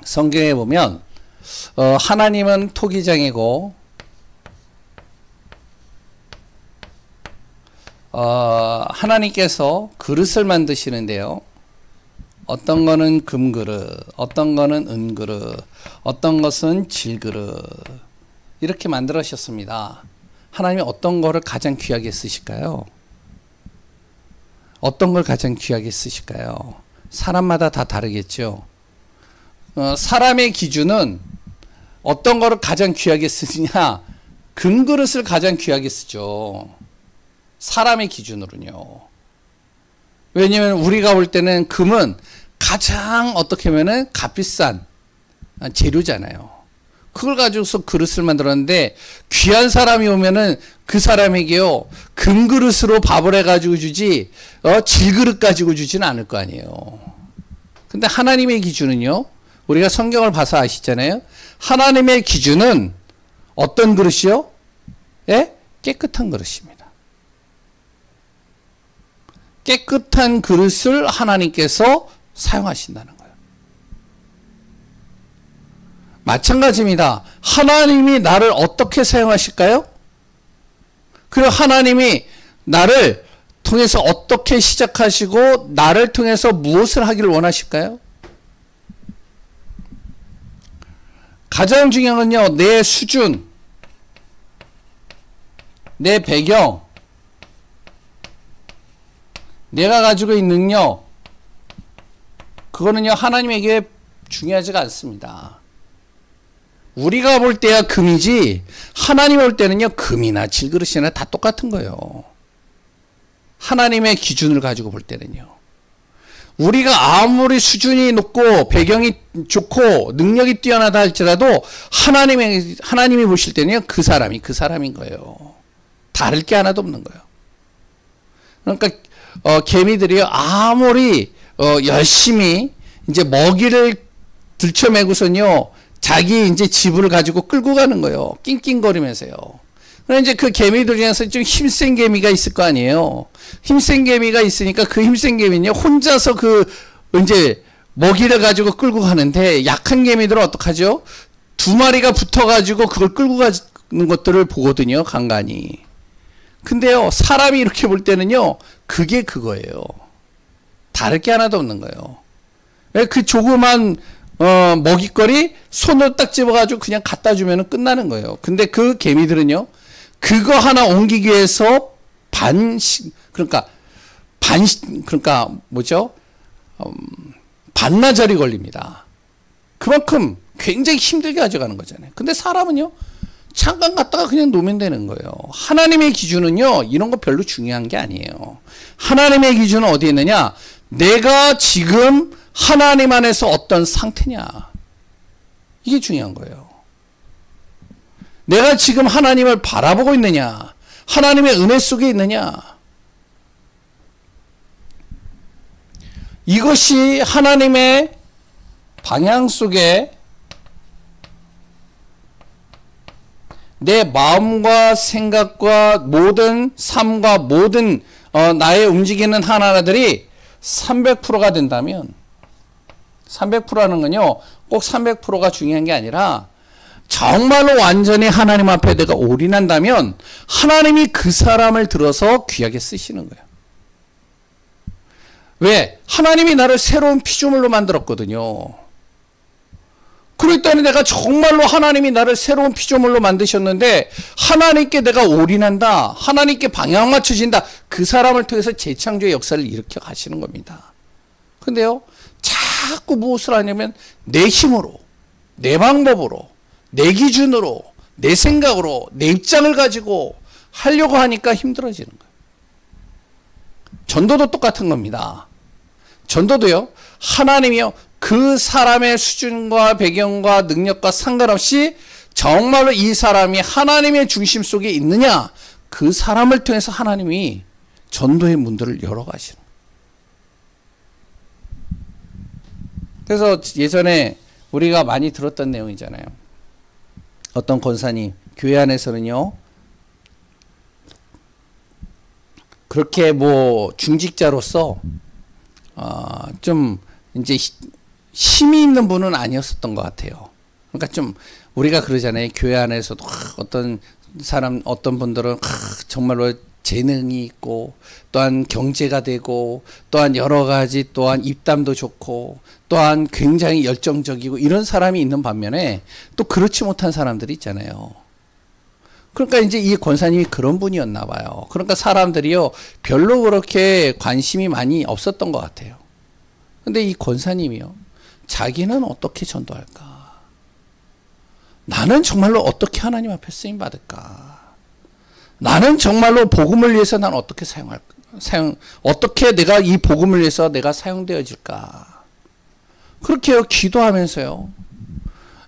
성경에 보면 하나님은 토기장이고 하나님께서 그릇을 만드시는데요. 어떤 거는 금그릇, 어떤 거는 은그릇, 어떤 것은 질그릇 이렇게 만들으셨습니다. 하나님이 어떤 거를 가장 귀하게 쓰실까요? 어떤 걸 가장 귀하게 쓰실까요? 사람마다 다 다르겠죠. 사람의 기준은 어떤 거를 가장 귀하게 쓰느냐, 금그릇을 가장 귀하게 쓰죠. 사람의 기준으로는요. 왜냐면 우리가 볼 때는 금은 가장 어떻게 하면은 값비싼 재료잖아요. 그걸 가지고서 그릇을 만들었는데 귀한 사람이 오면은 그 사람에게요 금그릇으로 밥을 해가지고 주지 질그릇 가지고 주지는 않을 거 아니에요. 근데 하나님의 기준은요, 우리가 성경을 봐서 아시잖아요. 하나님의 기준은 어떤 그릇이요? 예? 깨끗한 그릇입니다. 깨끗한 그릇을 하나님께서 사용하신다는 거예요. 마찬가지입니다. 하나님이 나를 어떻게 사용하실까요? 그리고 하나님이 나를 통해서 어떻게 시작하시고 나를 통해서 무엇을 하기를 원하실까요? 가장 중요한 건요, 내 수준, 내 배경, 내가 가지고 있는 능력, 그거는요 하나님에게 중요하지가 않습니다. 우리가 볼 때야 금이지 하나님 볼 때는요 금이나 질그릇이나 다 똑같은 거예요. 하나님의 기준을 가지고 볼 때는요. 우리가 아무리 수준이 높고 배경이 좋고 능력이 뛰어나다 할지라도 하나님이 보실 때는요 그 사람인 거예요. 다를 게 하나도 없는 거예요. 그러니까 개미들이요 아무리 열심히 이제 먹이를 들쳐매고선요 자기 이제 지부를 가지고 끌고 가는 거예요. 낑낑거리면서요. 그럼 이제 그 개미들 중에서 좀 힘센 개미가 있을 거 아니에요. 힘센 개미가 있으니까 그 힘센 개미는요 혼자서 그 이제 먹이를 가지고 끌고 가는데, 약한 개미들은 어떡하죠? 두 마리가 붙어가지고 그걸 끌고 가는 것들을 보거든요, 간간히. 근데요 사람이 이렇게 볼 때는요 그게 그거예요. 다를 게 하나도 없는 거예요. 그 조그만 먹잇거리 손으로 딱 집어가지고 그냥 갖다 주면 끝나는 거예요. 근데 그 개미들은요 그거 하나 옮기기 위해서 그러니까 뭐죠? 반나절이 걸립니다. 그만큼 굉장히 힘들게 가져가는 거잖아요. 근데 사람은요 잠깐 갔다가 그냥 놓으면 되는 거예요. 하나님의 기준은요 이런 거 별로 중요한 게 아니에요. 하나님의 기준은 어디에 있느냐, 내가 지금 하나님 안에서 어떤 상태냐, 이게 중요한 거예요. 내가 지금 하나님을 바라보고 있느냐, 하나님의 은혜 속에 있느냐, 이것이 하나님의 방향 속에 내 마음과 생각과 모든 삶과 모든 나의 움직이는 하나하나들이 300%가 된다면, 300%라는 건요 꼭 300%가 중요한 게 아니라 정말로 완전히 하나님 앞에 내가 올인한다면 하나님이 그 사람을 들어서 귀하게 쓰시는 거예요. 왜? 하나님이 나를 새로운 피조물로 만들었거든요. 그랬더니 내가 정말로 하나님이 나를 새로운 피조물로 만드셨는데 하나님께 내가 올인한다, 하나님께 방향 맞춰진다, 그 사람을 통해서 재창조의 역사를 일으켜 가시는 겁니다. 근데요 자꾸 무엇을 하냐면 내 힘으로, 내 방법으로, 내 기준으로, 내 생각으로, 내 입장을 가지고 하려고 하니까 힘들어지는 거예요. 전도도 똑같은 겁니다. 전도도요 하나님이요 그 사람의 수준과 배경과 능력과 상관없이 정말로 이 사람이 하나님의 중심 속에 있느냐, 그 사람을 통해서 하나님이 전도의 문들을 열어가시는 거예요. 그래서 예전에 우리가 많이 들었던 내용이잖아요. 어떤 권사님 교회 안에서는요 그렇게 뭐 중직자로서 좀 이제 힘이 있는 분은 아니었었던 것 같아요. 그러니까 좀 우리가 그러잖아요. 교회 안에서도 어떤 사람, 어떤 분들은 정말로 재능이 있고 또한 경제가 되고 또한 여러 가지 또한 입담도 좋고 또한 굉장히 열정적이고 이런 사람이 있는 반면에 또 그렇지 못한 사람들이 있잖아요. 그러니까 이제 이 권사님이 그런 분이었나 봐요. 그러니까 사람들이요 별로 그렇게 관심이 많이 없었던 것 같아요. 근데 이 권사님이요 자기는 어떻게 전도할까? 나는 정말로 어떻게 하나님 앞에 쓰임 받을까? 나는 정말로 복음을 위해서 난 어떻게 어떻게 내가 이 복음을 위해서 내가 사용되어질까? 그렇게요, 기도하면서요.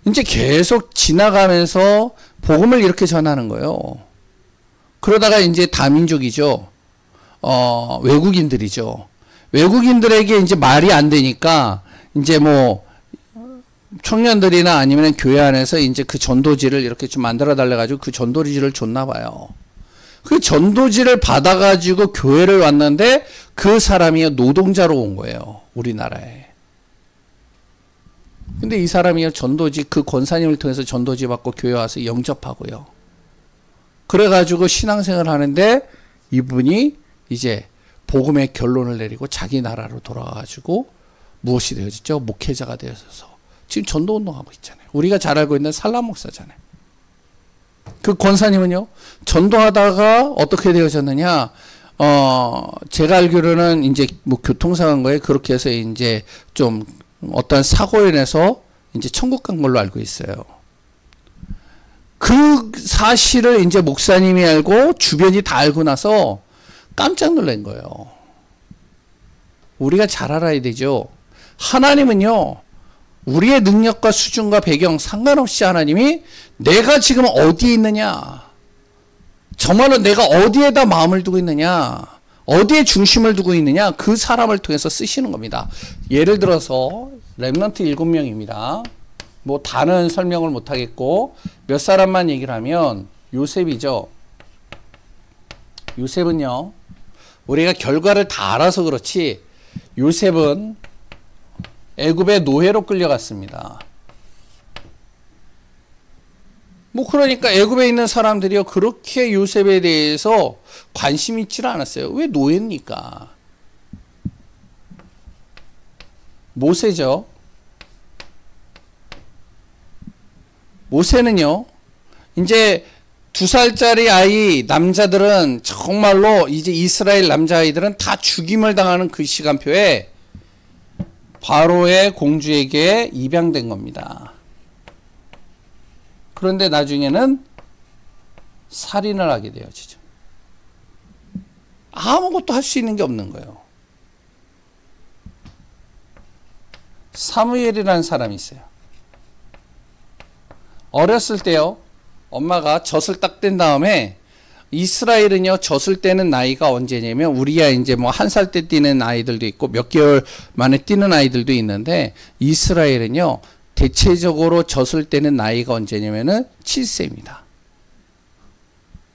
이제 계속 지나가면서 복음을 이렇게 전하는 거예요. 그러다가 이제 다민족이죠. 외국인들이죠. 외국인들에게 이제 말이 안 되니까 이제 뭐 청년들이나 아니면 교회 안에서 이제 그 전도지를 이렇게 좀 만들어 달래가지고 그 전도지를 줬나 봐요. 그 전도지를 받아가지고 교회를 왔는데 그 사람이 노동자로 온 거예요. 우리나라에. 근데 이 사람이 전도지, 그 권사님을 통해서 전도지 받고 교회 와서 영접하고요. 그래가지고 신앙생활을 하는데 이분이 이제 복음의 결론을 내리고 자기 나라로 돌아가가지고 무엇이 되어졌죠? 목회자가 되어서 지금 전도운동하고 있잖아요. 우리가 잘 알고 있는 살람 목사잖아요. 그 권사님은요, 전도하다가 어떻게 되어졌느냐, 제가 알기로는 이제 뭐 교통사고인 거에 그렇게 해서 이제 좀 어떤 사고로 인해서 이제 천국 간 걸로 알고 있어요. 그 사실을 이제 목사님이 알고 주변이 다 알고 나서 깜짝 놀란 거예요. 우리가 잘 알아야 되죠. 하나님은요, 우리의 능력과 수준과 배경 상관없이 하나님이 내가 지금 어디에 있느냐, 정말로 내가 어디에다 마음을 두고 있느냐, 어디에 중심을 두고 있느냐, 그 사람을 통해서 쓰시는 겁니다. 예를 들어서 렘넌트 7명입니다. 뭐 다는 설명을 못하겠고 몇 사람만 얘기를 하면 요셉이죠. 요셉은요, 우리가 결과를 다 알아서 그렇지 요셉은 애굽의 노예로 끌려갔습니다. 뭐 그러니까 애굽에 있는 사람들이요 그렇게 요셉에 대해서 관심 있지를 않았어요. 왜 노예입니까? 모세죠. 모세는요 이제 2살짜리 아이 남자들은 정말로 이제 이스라엘 남자아이들은 다 죽임을 당하는 그 시간표에 바로의 공주에게 입양된 겁니다. 그런데 나중에는 살인을 하게 되어지죠. 아무것도 할 수 있는 게 없는 거예요. 사무엘이라는 사람이 있어요. 어렸을 때요, 엄마가 젖을 딱 뗀 다음에 이스라엘은요, 젖을 떼는 나이가 언제냐면, 우리야 이제 뭐 1살 때 뛰는 아이들도 있고, 몇 개월 만에 뛰는 아이들도 있는데, 이스라엘은요, 대체적으로 젖을 떼는 나이가 언제냐면은 7세입니다.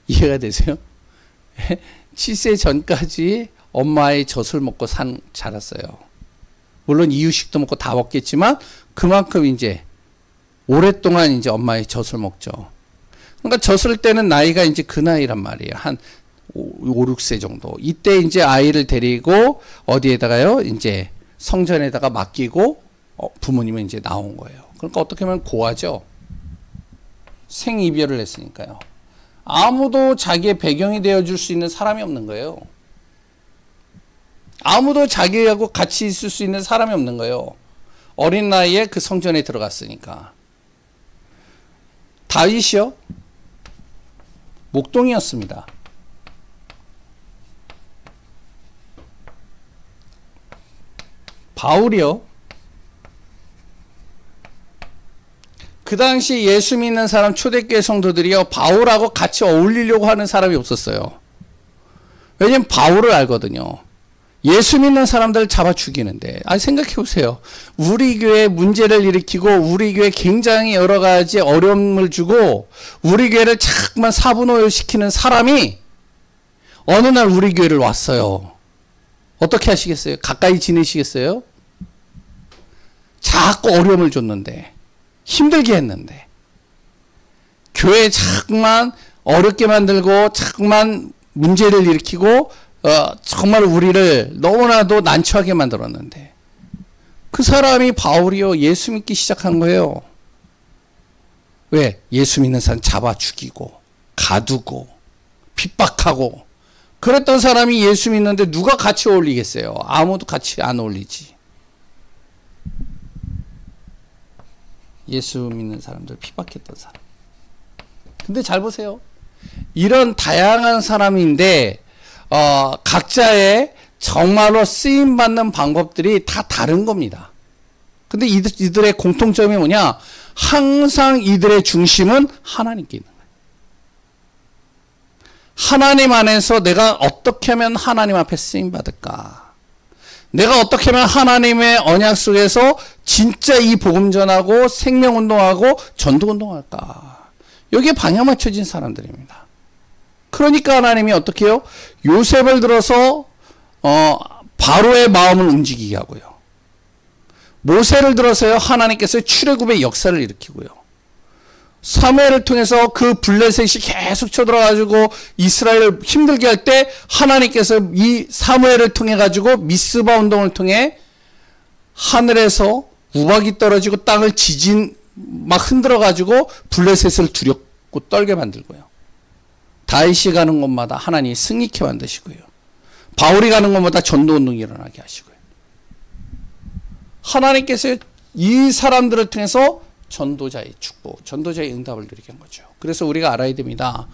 이해가 되세요? 7세 전까지 엄마의 젖을 먹고 자랐어요. 물론 이유식도 먹고 다 먹겠지만, 그만큼 이제, 오랫동안 이제 엄마의 젖을 먹죠. 그러니까 젖을 떼는 나이가 이제 그 나이란 말이에요. 한 5, 6세 정도. 이때 이제 아이를 데리고 어디에다가요? 이제 성전에다가 맡기고 부모님은 이제 나온 거예요. 그러니까 어떻게 보면 고아죠. 생이별을 했으니까요. 아무도 자기의 배경이 되어줄 수 있는 사람이 없는 거예요. 아무도 자기하고 같이 있을 수 있는 사람이 없는 거예요. 어린 나이에 그 성전에 들어갔으니까. 다윗이요? 목동이었습니다. 바울이요? 그 당시 예수 믿는 사람 초대교회 성도들이요, 바울하고 같이 어울리려고 하는 사람이 없었어요. 왜냐면 바울을 알거든요. 예수 믿는 사람들을 잡아 죽이는데. 아니, 생각해 보세요. 우리 교회에 문제를 일으키고 우리 교회에 굉장히 여러 가지 어려움을 주고 우리 교회를 자꾸만 사분오요시키는 사람이 어느 날 우리 교회를 왔어요. 어떻게 하시겠어요? 가까이 지내시겠어요? 자꾸 어려움을 줬는데, 힘들게 했는데, 교회 자꾸만 어렵게 만들고 자꾸만 문제를 일으키고 정말 우리를 너무나도 난처하게 만들었는데, 그 사람이 바울이요, 예수 믿기 시작한 거예요. 왜? 예수 믿는 사람 잡아 죽이고 가두고 핍박하고 그랬던 사람이 예수 믿는데 누가 같이 어울리겠어요? 아무도 같이 안 어울리지. 예수 믿는 사람들 핍박했던 사람. 근데 잘 보세요. 이런 다양한 사람인데 각자의 정말로 쓰임받는 방법들이 다 다른 겁니다. 근데 이들의 공통점이 뭐냐? 항상 이들의 중심은 하나님께 있는 거예요. 하나님 안에서 내가 어떻게 하면 하나님 앞에 쓰임받을까? 내가 어떻게 하면 하나님의 언약 속에서 진짜 이 복음 전하고 생명운동하고 전도운동할까? 여기에 방향 맞춰진 사람들입니다. 그러니까 하나님이 어떻게 해요? 요셉을 들어서 바로의 마음을 움직이게 하고요. 모세를 들어서요, 하나님께서 출애굽의 역사를 일으키고요. 사무엘을 통해서 그 블레셋이 계속 쳐들어가지고 이스라엘을 힘들게 할 때 하나님께서 이 사무엘을 통해 가지고 미스바 운동을 통해 하늘에서 우박이 떨어지고 땅을 지진 막 흔들어 가지고 블레셋을 두렵고 떨게 만들고요. 다윗이 가는 곳마다 하나님이 승리케 만드시고요. 바울이 가는 곳마다 전도운동이 일어나게 하시고요. 하나님께서 이 사람들을 통해서 전도자의 축복, 전도자의 응답을 누리게 한 거죠. 그래서 우리가 알아야 됩니다.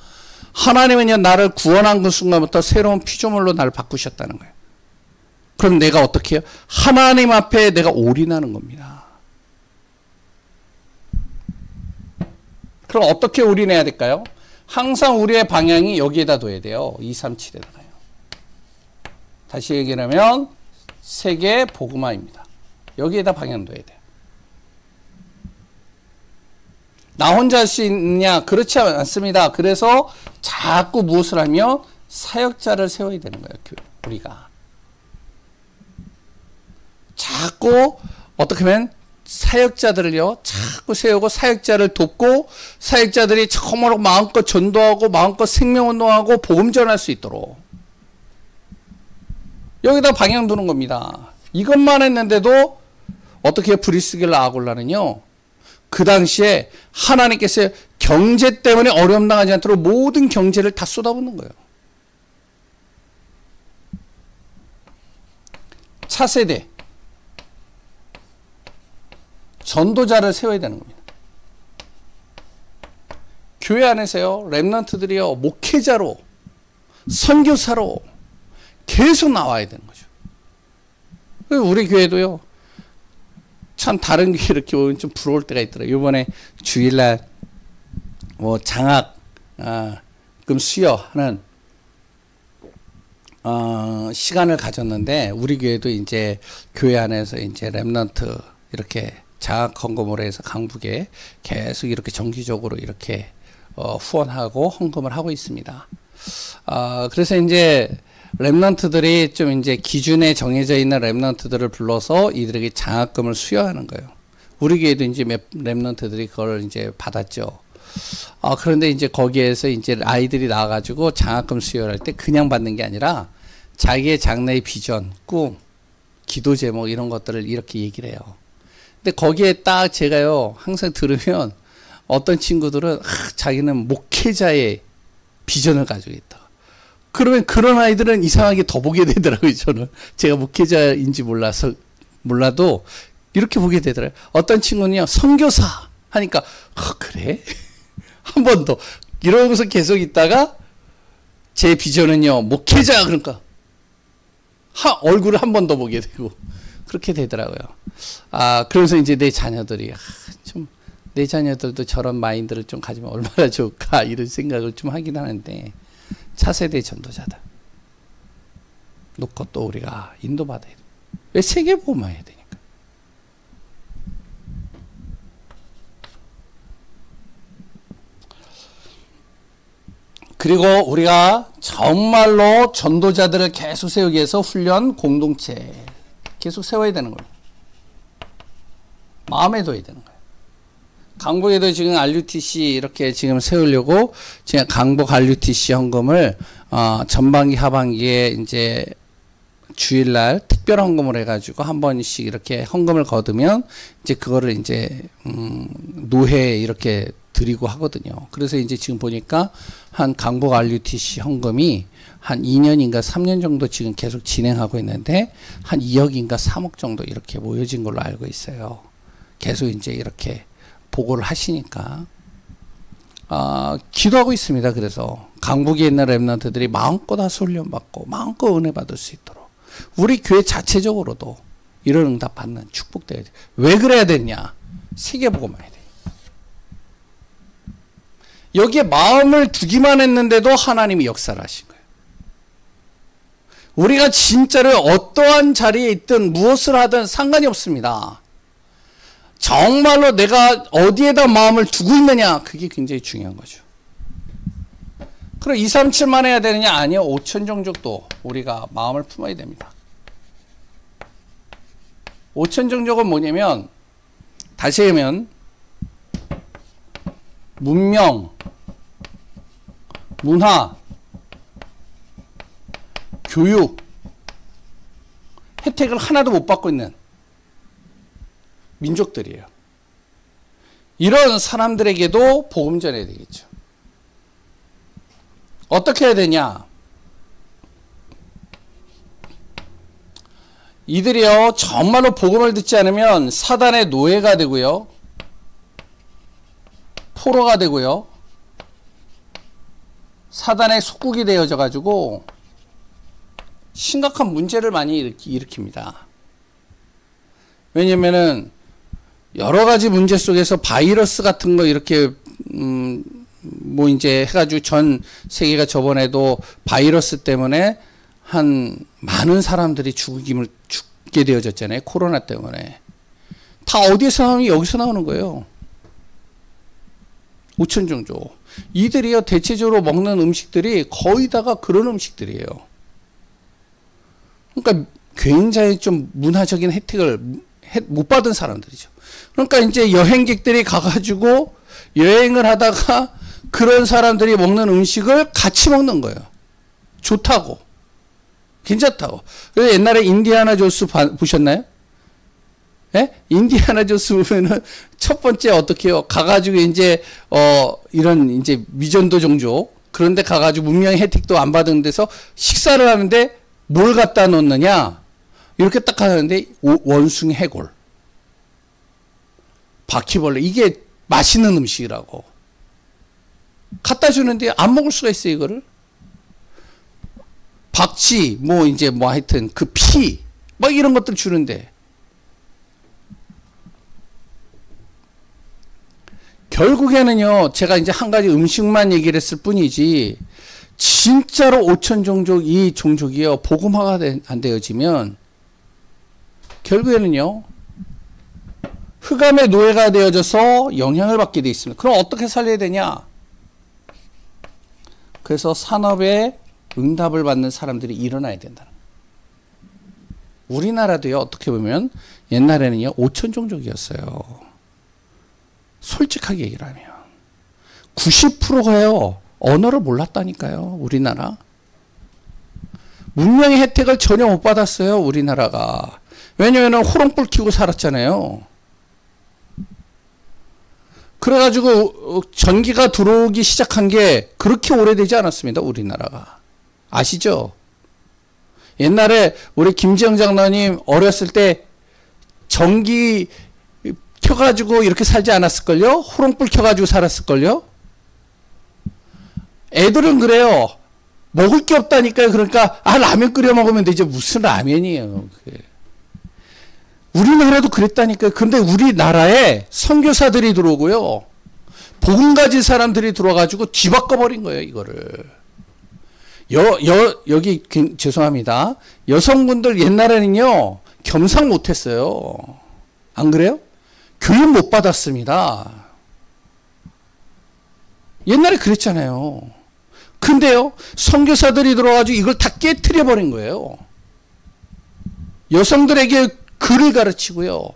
하나님은요, 나를 구원한 그 순간부터 새로운 피조물로 나를 바꾸셨다는 거예요. 그럼 내가 어떻게 해요? 하나님 앞에 내가 올인하는 겁니다. 그럼 어떻게 올인해야 될까요? 항상 우리의 방향이 여기에다 둬야 돼요. 237에다가요. 다시 얘기하면 세계 복음화입니다. 여기에다 방향 둬야 돼요. 나 혼자 할 수 있느냐? 그렇지 않습니다. 그래서 자꾸 무엇을 하며 사역자를 세워야 되는 거예요. 우리가. 자꾸 어떻게 하면 사역자들을요, 자꾸 세우고 사역자를 돕고 사역자들이 정말로 마음껏 전도하고 마음껏 생명운동하고 복음 전할 수 있도록 여기다 방향 두는 겁니다. 이것만 했는데도 어떻게 브리스길라 아골라는요, 그 당시에 하나님께서 경제 때문에 어려움 당하지 않도록 모든 경제를 다 쏟아붓는 거예요. 차세대 전도자를 세워야 되는 겁니다. 교회 안에서요, 렘넌트들이요, 목회자로 선교사로 계속 나와야 되는 거죠. 우리 교회도요, 참 다른 교회 이렇게 보면 좀 부러울 때가 있더라고요. 이번에 주일날 장학 금 수여하는 시간을 가졌는데, 우리 교회도 이제 교회 안에서 이제 렘넌트 이렇게 장학 헌금으로 해서 강북에 계속 이렇게 정기적으로 이렇게 후원하고 헌금을 하고 있습니다. 그래서 이제 렘넌트들이 좀 이제 기준에 정해져 있는 렘넌트들을 불러서 이들에게 장학금을 수여하는 거예요. 우리 교회도 이제 몇 렘넌트들이 그걸 이제 받았죠. 그런데 이제 거기에서 이제 아이들이 나와가지고 장학금 수여할 때 그냥 받는 게 아니라 자기의 장래의 비전, 꿈, 기도 제목 이런 것들을 이렇게 얘기를 해요. 근데 거기에 딱 제가요, 항상 들으면 어떤 친구들은 자기는 목회자의 비전을 가지고 있다. 그러면 그런 아이들은 이상하게 더 보게 되더라고요. 저는 제가 목회자인지 몰라도 이렇게 보게 되더라고요. 어떤 친구는요, 선교사 하니까 그래? 한 번 더 이러고서 계속 있다가 제 비전은요, 목회자. 그러니까 얼굴을 한 번 더 보게 되고 그렇게 되더라고요. 그러면서 이제 내 자녀들이 좀 내 자녀들도 저런 마인드를 좀 가지면 얼마나 좋을까 이런 생각을 좀 하긴 하는데, 차세대 전도자다 놓고 또 우리가 인도받아야 돼. 왜? 세계복음화해야 되니까. 그리고 우리가 정말로 전도자들을 계속 세우기 위해서 훈련 공동체 계속 세워야 되는 거예요. 마음에 둬야 되는 거예요. 강북에도 지금 RUTC 이렇게 지금 세우려고 지금 강북 RUTC 헌금을 전반기 하반기에 이제 주일날 특별 헌금을 해가지고 한 번씩 이렇게 헌금을 거두면 이제 그거를 이제 노회에 이렇게 드리고 하거든요. 그래서 이제 지금 보니까 한 강북 RUTC 헌금이 한 2년인가 3년 정도 지금 계속 진행하고 있는데 한 2억인가 3억 정도 이렇게 모여진 걸로 알고 있어요. 계속 이제 이렇게 보고를 하시니까 기도하고 있습니다. 그래서 강북에 있는 랩런트들이 마음껏 하수 훈련 받고 마음껏 은혜 받을 수 있도록 우리 교회 자체적으로도 이런 응답 받는 축복돼야 돼. 왜 그래야 되냐? 세계복음화야 돼. 여기에 마음을 두기만 했는데도 하나님이 역사를 하신 거예요. 우리가 진짜로 어떠한 자리에 있든 무엇을 하든 상관이 없습니다. 정말로 내가 어디에다 마음을 두고 있느냐, 그게 굉장히 중요한 거죠. 그럼 2, 3, 7만 해야 되느냐? 아니요. 5천 정족도 우리가 마음을 품어야 됩니다. 5천 정족은 뭐냐면, 다시 하면 문명, 문화, 교육, 혜택을 하나도 못 받고 있는 민족들이에요. 이런 사람들에게도 복음 전해야 되겠죠. 어떻게 해야 되냐? 이들이요, 정말로 복음을 듣지 않으면 사단의 노예가 되고요, 포로가 되고요, 사단의 속국이 되어져 가지고 심각한 문제를 많이 일으킵니다. 왜냐면은 여러 가지 문제 속에서 바이러스 같은 거 이렇게 뭐 이제 해가지고 전 세계가 저번에도 바이러스 때문에 한 많은 사람들이 죽게 되어졌잖아요. 코로나 때문에. 다 어디에서 나오니? 여기서 나오는 거예요. 5천 정도. 이들이요, 대체적으로 먹는 음식들이 거의 다가 그런 음식들이에요. 그러니까 굉장히 좀 문화적인 혜택을 못 받은 사람들이죠. 그러니까 이제 여행객들이 가가지고 여행을 하다가 그런 사람들이 먹는 음식을 같이 먹는 거예요. 좋다고. 괜찮다고. 그래서 옛날에 인디아나 존스 보셨나요? 예? 인디아나 존스 보면은 첫 번째 어떻게 해요? 가가지고 이제, 이런 이제 미전도 종족. 그런데 가가지고 문명의 혜택도 안 받은 데서 식사를 하는데 뭘 갖다 놓느냐? 이렇게 딱 하는데 원숭이 해골. 바퀴벌레. 이게 맛있는 음식이라고. 갖다 주는데 안 먹을 수가 있어요, 이거를. 박쥐, 뭐 이제 뭐 하여튼 그 피, 막 이런 것들 주는데. 결국에는요, 제가 이제 한 가지 음식만 얘기를 했을 뿐이지, 진짜로 5천 종족, 이 종족이요, 복음화가 안 되어지면, 결국에는요, 흑암의 노예가 되어져서 영향을 받게 되어 있습니다. 그럼 어떻게 살려야 되냐? 그래서 산업에 응답을 받는 사람들이 일어나야 된다는 거예요. 우리나라도요, 어떻게 보면 옛날에는요, 5천 종족이었어요. 솔직하게 얘기를 하면 90%가요 언어를 몰랐다니까요. 우리나라 문명의 혜택을 전혀 못 받았어요. 우리나라가. 왜냐하면 호롱불 켜고 살았잖아요. 그래가지고 전기가 들어오기 시작한 게 그렇게 오래되지 않았습니다. 우리나라가. 아시죠? 옛날에 우리 김지영 장로님 어렸을 때 전기 켜가지고 이렇게 살지 않았을걸요? 호롱불 켜가지고 살았을걸요? 애들은 그래요. 먹을 게 없다니까요. 그러니까 라면 끓여 먹으면 되죠. 무슨 라면이에요. 그게. 우리나라도 그랬다니까요. 그런데 우리나라에 선교사들이 들어오고요. 복음 가진 사람들이 들어와가지고 뒤바꿔버린 거예요. 이거를. 여기 죄송합니다. 여성분들 옛날에는요. 겸상 못했어요. 안 그래요? 교육 못 받았습니다. 옛날에 그랬잖아요. 근데요, 선교사들이 들어와가지고 이걸 다 깨트려 버린 거예요. 여성들에게 글을 가르치고요.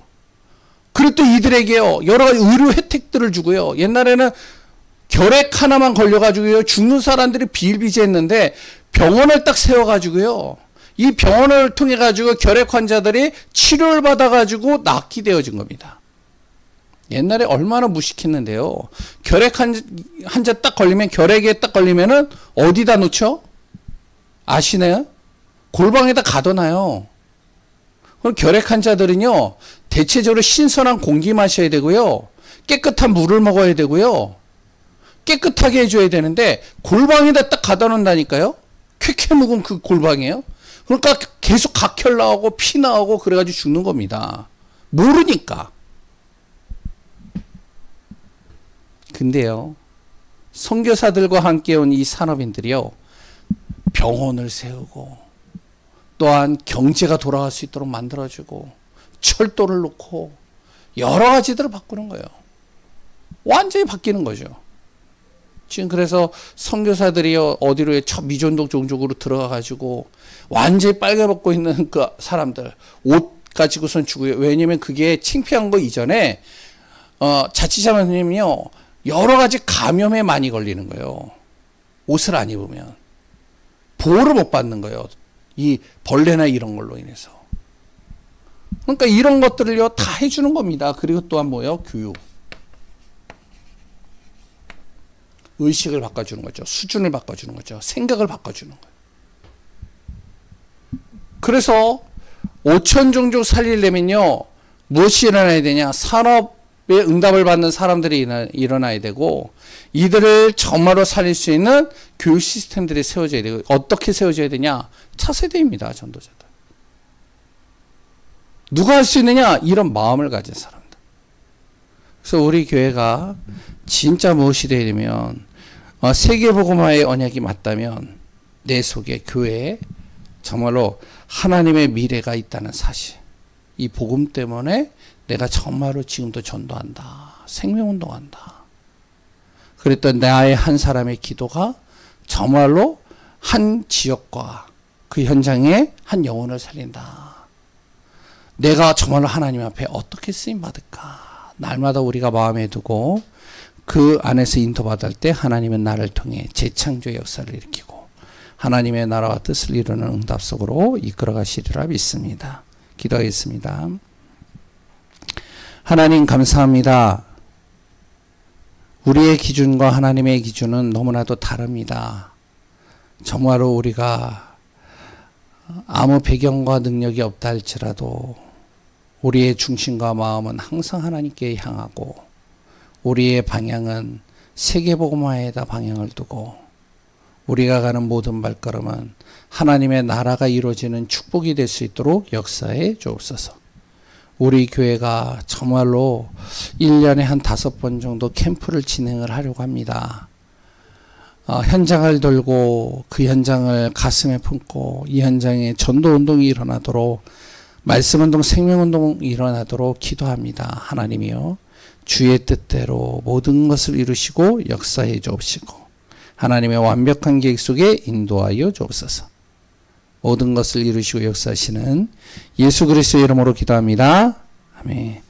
그리고 또 이들에게요, 여러 가지 의료 혜택들을 주고요. 옛날에는 결핵 하나만 걸려가지고요, 죽는 사람들이 비일비재했는데 병원을 딱 세워가지고요, 이 병원을 통해가지고 결핵 환자들이 치료를 받아가지고 낫게 되어진 겁니다. 옛날에 얼마나 무식했는데요. 결핵 환자 딱 걸리면, 결핵에 딱 걸리면은 어디다 놓죠? 아시나요? 골방에다 가둬놔요. 그럼 결핵 환자들은요, 대체적으로 신선한 공기 마셔야 되고요, 깨끗한 물을 먹어야 되고요, 깨끗하게 해줘야 되는데 골방에다 딱 가둬 놓는다니까요. 쾌쾌 묵은 그 골방이에요. 그러니까 계속 각혈 나오고 피 나오고 그래가지고 죽는 겁니다. 모르니까. 근데요, 선교사들과 함께 온 이 산업인들이요, 병원을 세우고 또한 경제가 돌아갈 수 있도록 만들어주고 철도를 놓고 여러 가지들을 바꾸는 거예요. 완전히 바뀌는 거죠. 지금 그래서 선교사들이요, 어디로 미존독 종족으로 들어가가지고 완전히 빨개 벗고 있는 그 사람들 옷 가지고선 주고요. 왜냐면 그게 창피한 거 이전에 자치자매님이요, 여러 가지 감염에 많이 걸리는 거예요. 옷을 안 입으면 보호를 못 받는 거예요. 이 벌레나 이런 걸로 인해서. 그러니까 이런 것들을요 다 해주는 겁니다. 그리고 또한 뭐요? 교육. 의식을 바꿔주는 거죠. 수준을 바꿔주는 거죠. 생각을 바꿔주는 거예요. 그래서 5천 종족 살리려면요, 무엇이 일어나야 되냐? 산업에 응답을 받는 사람들이 일어나야 되고, 이들을 정말로 살릴 수 있는 교육 시스템들이 세워져야 되고, 어떻게 세워져야 되냐? 차세대입니다. 전도자들. 누가 할 수 있느냐? 이런 마음을 가진 사람들. 그래서 우리 교회가 진짜 무엇이 되야 되면, 세계복음화의 언약이 맞다면 내 속에 교회에 정말로 하나님의 미래가 있다는 사실, 이 복음 때문에 내가 정말로 지금도 전도한다, 생명운동한다, 그랬던 나의 한 사람의 기도가 정말로 한 지역과 그 현장에 한 영혼을 살린다. 내가 정말로 하나님 앞에 어떻게 쓰임받을까, 날마다 우리가 마음에 두고 그 안에서 인도받을 때 하나님은 나를 통해 재창조의 역사를 일으키고 하나님의 나라와 뜻을 이루는 응답 속으로 이끌어 가시리라 믿습니다. 기도하겠습니다. 하나님 감사합니다. 우리의 기준과 하나님의 기준은 너무나도 다릅니다. 정말로 우리가 아무 배경과 능력이 없다 할지라도 우리의 중심과 마음은 항상 하나님께 향하고, 우리의 방향은 세계복음화에다 방향을 두고, 우리가 가는 모든 발걸음은 하나님의 나라가 이루어지는 축복이 될 수 있도록 역사해 주옵소서. 우리 교회가 정말로 1년에 한 5번 정도 캠프를 진행을 하려고 합니다. 현장을 돌고 그 현장을 가슴에 품고 이 현장에 전도운동이 일어나도록, 말씀운동, 생명운동이 일어나도록 기도합니다. 하나님이요, 주의 뜻대로 모든 것을 이루시고 역사해 주옵시고 하나님의 완벽한 계획 속에 인도하여 주옵소서. 모든 것을 이루시고 역사하시는 예수 그리스도의 이름으로 기도합니다. 아멘.